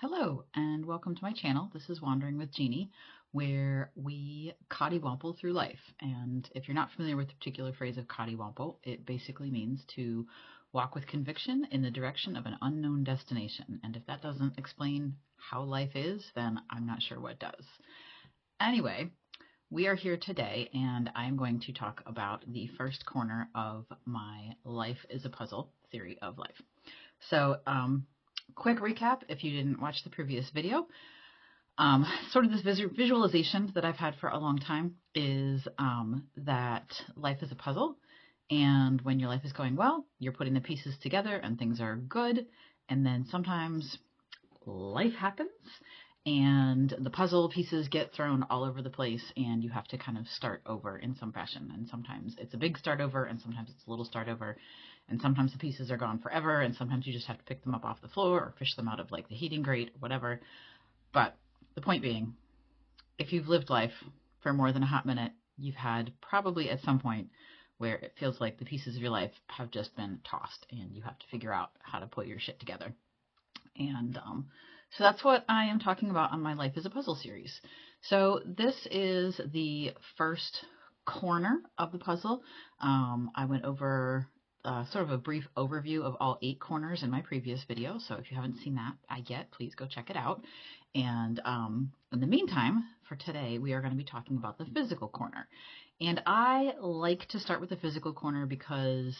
Hello and welcome to my channel. This is Wandering with Jeannie, where we cottywomple through life. And if you're not familiar with the particular phrase of cottywomple, it basically means to walk with conviction in the direction of an unknown destination. And if that doesn't explain how life is, then I'm not sure what does. Anyway, we are here today and I'm going to talk about the first corner of my Life is a Puzzle theory of life. So, quick recap if you didn't watch the previous video. Sort of this visualization that I've had for a long time is that life is a puzzle, and when your life is going well, you're putting the pieces together and things are good, and then sometimes life happens and the puzzle pieces get thrown all over the place and you have to kind of start over in some fashion. And sometimes it's a big start over and sometimes it's a little start over. And sometimes the pieces are gone forever and sometimes you just have to pick them up off the floor or fish them out of like the heating grate or whatever. But the point being, if you've lived life for more than a hot minute, you've had probably at some point where it feels like the pieces of your life have just been tossed and you have to figure out how to put your shit together. And so that's what I am talking about on my Life is a Puzzle series. So this is the first corner of the puzzle. I went over sort of a brief overview of all 8 corners in my previous video. So if you haven't seen that yet, please go check it out. And in the meantime, for today, we are going to be talking about the physical corner. And I like to start with the physical corner because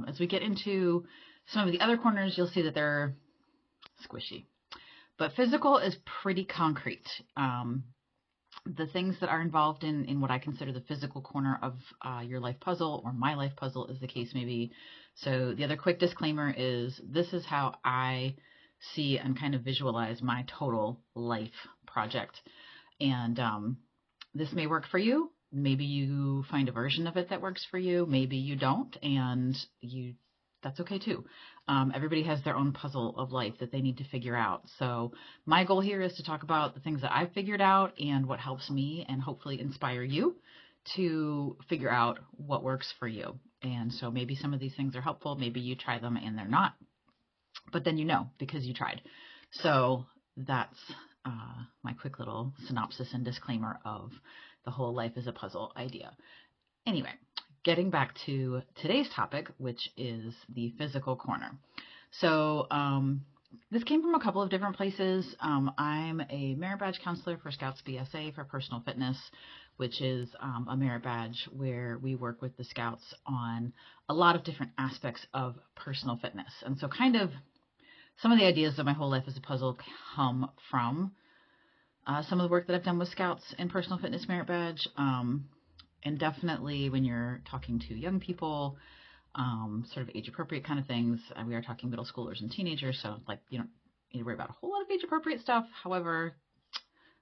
as we get into some of the other corners, you'll see that they're squishy. But physical is pretty concrete. The things that are involved in what I consider the physical corner of your life puzzle, or my life puzzle as the case may be. So the other quick disclaimer is this is how I see and kind of visualize my total life project. And this may work for you. Maybe you find a version of it that works for you. Maybe you don't, and that's okay too. Everybody has their own puzzle of life that they need to figure out. So my goal here is to talk about the things that I've figured out and what helps me and hopefully inspire you to figure out what works for you. And so maybe some of these things are helpful. Maybe you try them and they're not, but then you know because you tried. So that's my quick little synopsis and disclaimer of the whole life is a puzzle idea. Anyway, getting back to today's topic, which is the physical corner. So this came from a couple of different places. I'm a merit badge counselor for Scouts BSA for personal fitness, which is a merit badge where we work with the Scouts on a lot of different aspects of personal fitness. And so kind of some of the ideas of my whole life as a puzzle come from some of the work that I've done with Scouts in personal fitness merit badge. And definitely when you're talking to young people, sort of age-appropriate kind of things, we are talking middle schoolers and teenagers, so like you don't need to worry about a whole lot of age-appropriate stuff. However,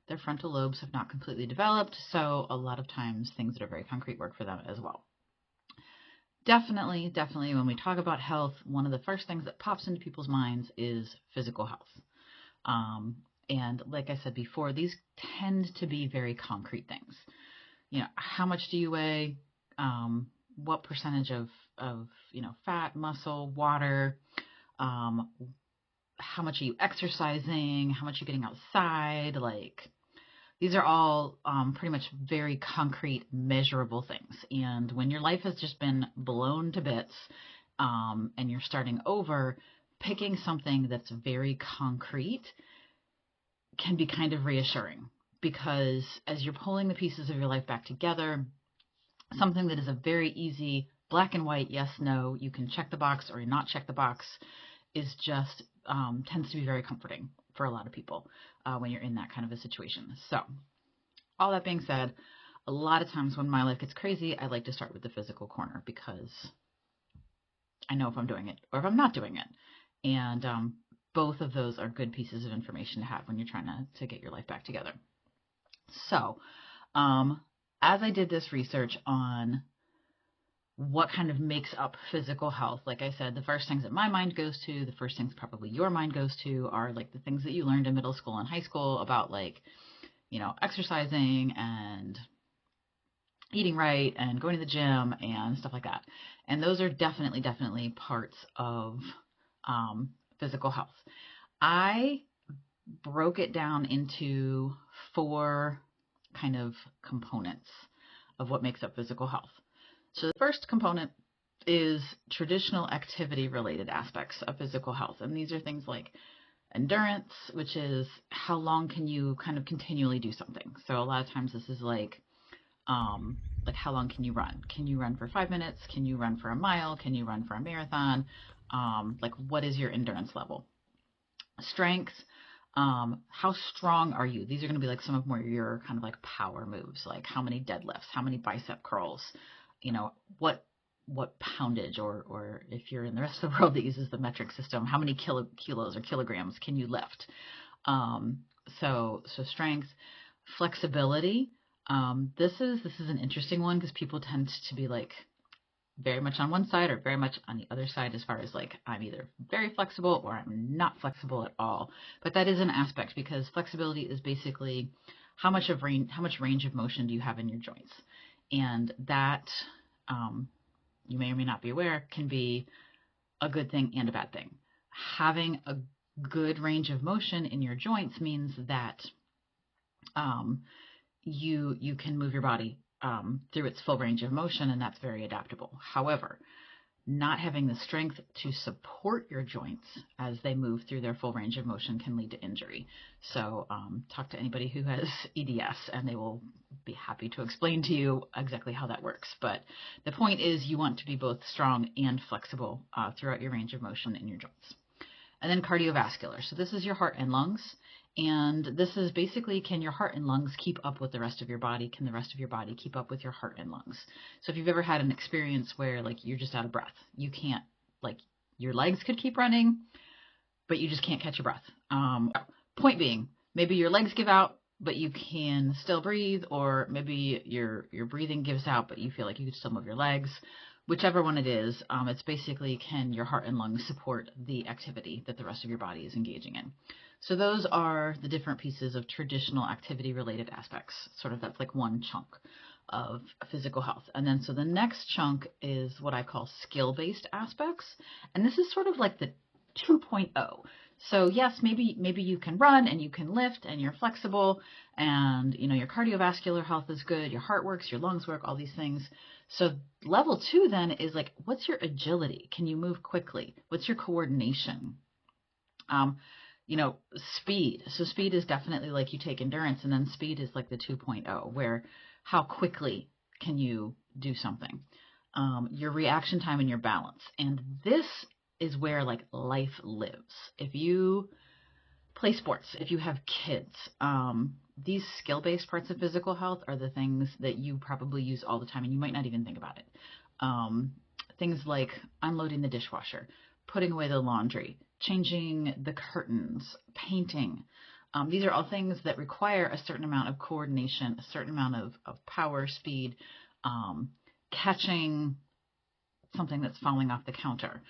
their frontal lobes have not completely developed, so a lot of times things that are very concrete work for them as well. Definitely, when we talk about health, one of the first things that pops into people's minds is physical health. And like I said before, these tend to be very concrete things. You know, how much do you weigh? What percentage of fat, muscle, water? How much are you exercising? How much are you getting outside? Like, these are all pretty much very concrete, measurable things. And when your life has just been blown to bits and you're starting over, picking something that's very concrete can be kind of reassuring. Because as you're pulling the pieces of your life back together, something that is a very easy black and white, yes, no, you can check the box or not check the box, is just tends to be very comforting for a lot of people when you're in that kind of a situation. So all that being said, a lot of times when my life gets crazy, I like to start with the physical corner because I know if I'm doing it or if I'm not doing it. And both of those are good pieces of information to have when you're trying to get your life back together. So, as I did this research on what kind of makes up physical health, like I said, the first things that my mind goes to, the first things probably your mind goes to, are like the things that you learned in middle school and high school about like, exercising and eating right and going to the gym and stuff like that. And those are definitely parts of physical health. I broke it down into 4 kind of components of what makes up physical health. So the first component is traditional activity related aspects of physical health. And these are things like endurance, which is how long can you kind of continually do something. So a lot of times this is like how long can you run? Can you run for 5 minutes? Can you run for a mile? Can you run for a marathon? What is your endurance level? Strength, how strong are you? These are going to be like some of more your kind of like power moves, like how many deadlifts, how many bicep curls, what poundage, or if you're in the rest of the world that uses the metric system, how many kilos or kilograms can you lift? So strength, flexibility. This is an interesting one because people tend to be like very much on one side or very much on the other side as far as like I'm either very flexible or I'm not flexible at all. But that is an aspect because flexibility is basically how much range of motion do you have in your joints, and that you may or may not be aware can be a good thing and a bad thing. Having a good range of motion in your joints means that you can move your body through its full range of motion, and that's very adaptable. However, not having the strength to support your joints as they move through their full range of motion can lead to injury. So talk to anybody who has EDS and they will be happy to explain to you exactly how that works. But the point is you want to be both strong and flexible throughout your range of motion in your joints. And then cardiovascular. So this is your heart and lungs. And this is basically, can your heart and lungs keep up with the rest of your body? Can the rest of your body keep up with your heart and lungs? So if you've ever had an experience where like you're just out of breath, you can't, like your legs could keep running, but you just can't catch your breath. Point being, maybe your legs give out, but you can still breathe, or maybe your breathing gives out, but you feel like you could still move your legs. Whichever one it is, it's basically, can your heart and lungs support the activity that the rest of your body is engaging in? So those are the different pieces of traditional activity-related aspects. Sort of that's like one chunk of physical health. And then so the next chunk is what I call skill-based aspects. And this is sort of like the 2.0. So yes, maybe you can run and you can lift and you're flexible and your cardiovascular health is good, your heart works, your lungs work, all these things. So level 2 then is like, what's your agility? Can you move quickly? What's your coordination? Speed. So speed is definitely like you take endurance, and then speed is like the 2.0, where how quickly can you do something? Your reaction time and your balance. And this is where like life lives. If you play sports, if you have kids, these skill-based parts of physical health are the things that you probably use all the time, and you might not even think about it. Things like unloading the dishwasher, putting away the laundry, changing the curtains, painting. These are all things that require a certain amount of coordination, a certain amount of power, speed, catching something that's falling off the counter.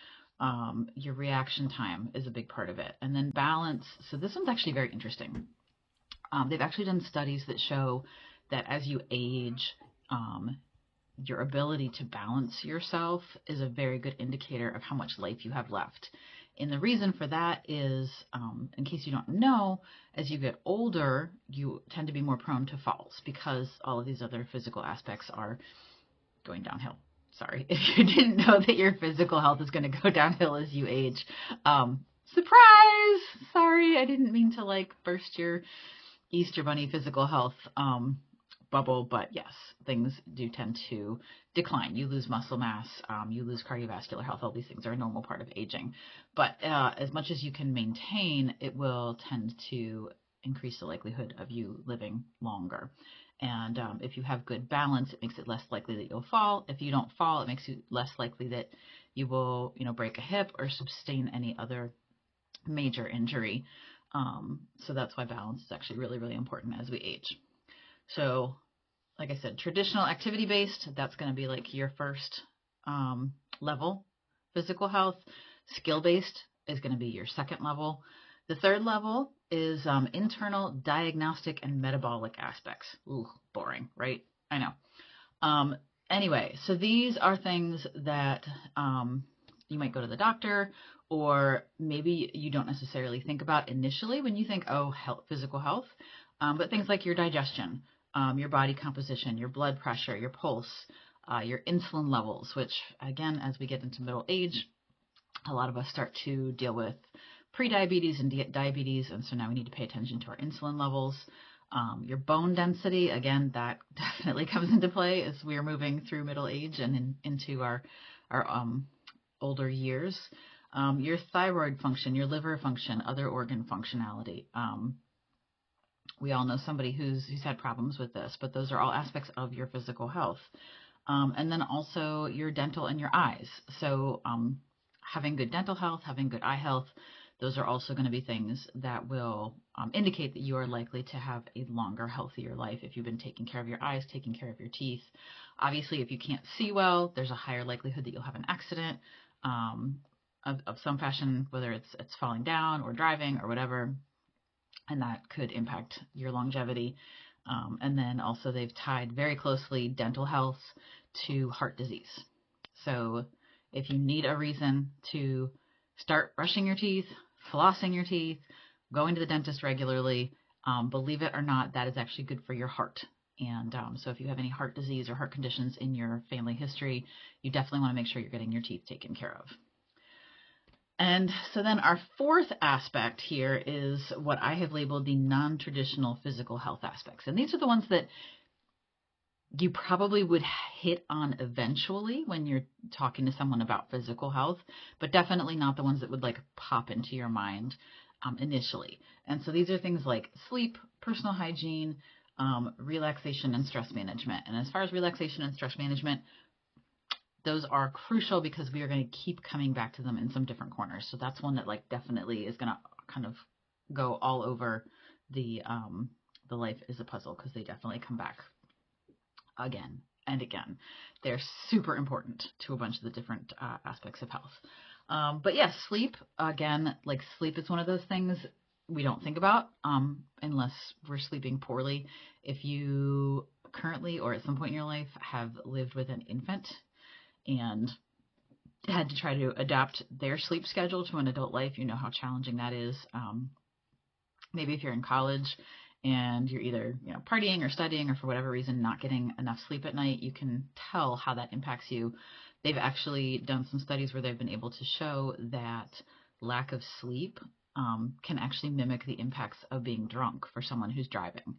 Your reaction time is a big part of it. And then balance. So this one's actually very interesting. They've actually done studies that show that as you age, your ability to balance yourself is a very good indicator of how much life you have left. And the reason for that is, in case you don't know, as you get older, you tend to be more prone to falls because all of these other physical aspects are going downhill. Sorry, if you didn't know that your physical health is going to go downhill as you age. Surprise! Sorry, I didn't mean to like burst your Easter Bunny physical health bubble, but yes, things do tend to decline. You lose muscle mass, you lose cardiovascular health. All these things are a normal part of aging. But as much as you can maintain, it will tend to increase the likelihood of you living longer. And if you have good balance, it makes it less likely that you'll fall. If you don't fall, it makes you less likely that you will, break a hip or sustain any other major injury. So that's why balance is actually really, really important as we age. So, like I said, traditional activity-based, that's going to be like your first level physical health. Skill-based is going to be your second level. The third level is internal diagnostic and metabolic aspects. Ooh, boring, right? I know. Anyway, so these are things that you might go to the doctor, or maybe you don't necessarily think about initially when you think, oh, health, physical health, but things like your digestion, your body composition, your blood pressure, your pulse, your insulin levels, which again, as we get into middle age, a lot of us start to deal with prediabetes and diabetes, and so now we need to pay attention to our insulin levels. Your bone density, again, that definitely comes into play as we are moving through middle age and into our older years. Your thyroid function, your liver function, other organ functionality. We all know somebody who's had problems with this, but those are all aspects of your physical health. And then also your dental and your eyes. So having good dental health, having good eye health, those are also going to be things that will indicate that you are likely to have a longer, healthier life if you've been taking care of your eyes, taking care of your teeth. Obviously, if you can't see well, there's a higher likelihood that you'll have an accident of some fashion, whether it's falling down or driving or whatever, and that could impact your longevity. And then also they've tied very closely dental health to heart disease. So if you need a reason to start brushing your teeth, flossing your teeth, going to the dentist regularly, believe it or not, that is actually good for your heart. And so if you have any heart disease or heart conditions in your family history, you definitely want to make sure you're getting your teeth taken care of. And so then our fourth aspect here is what I have labeled the non-traditional physical health aspects. And these are the ones that you probably would hit on eventually when you're talking to someone about physical health, but definitely not the ones that would like pop into your mind initially. And so these are things like sleep, personal hygiene, relaxation, and stress management. And as far as relaxation and stress management, those are crucial because we are going to keep coming back to them in some different corners. So that's one that like definitely is going to kind of go all over the Life is a Puzzle, because they definitely come back again and again. They're super important to a bunch of the different aspects of health. But yes, sleep, again, like sleep is one of those things we don't think about unless we're sleeping poorly. If you currently or at some point in your life have lived with an infant and had to try to adapt their sleep schedule to an adult life, you know how challenging that is. Maybe if you're in college and you're either partying or studying or for whatever reason not getting enough sleep at night, you can tell how that impacts you. They've actually done some studies where they've been able to show that lack of sleep can actually mimic the impacts of being drunk for someone who's driving.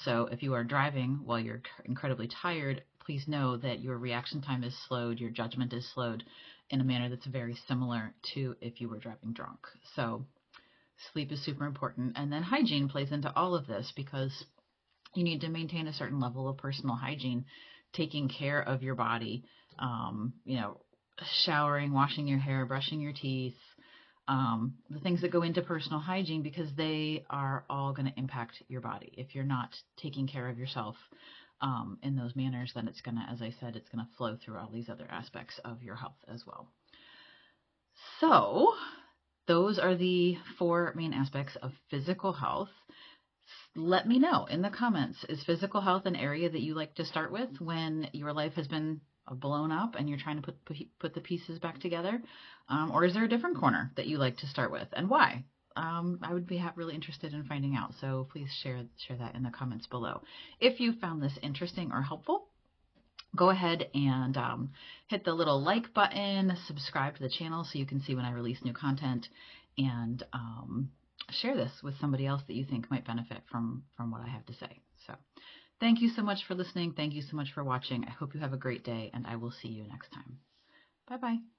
So if you are driving while you're incredibly tired, please know that your reaction time is slowed, your judgment is slowed in a manner that's very similar to if you were driving drunk. So sleep is super important. And then hygiene plays into all of this because you need to maintain a certain level of personal hygiene, taking care of your body, showering, washing your hair, brushing your teeth, the things that go into personal hygiene, because they are all going to impact your body. If you're not taking care of yourself in those manners, then it's going to, as I said, it's going to flow through all these other aspects of your health as well. So those are the four main aspects of physical health. Let me know in the comments, is physical health an area that you like to start with when your life has been blown up and you're trying to put the pieces back together? Or is there a different corner that you like to start with, and why? I would be really interested in finding out. So please share that in the comments below. If you found this interesting or helpful, go ahead and hit the little like button, subscribe to the channel so you can see when I release new content, and share this with somebody else that you think might benefit from what I have to say. So thank you so much for listening. Thank you so much for watching. I hope you have a great day, and I will see you next time. Bye-bye.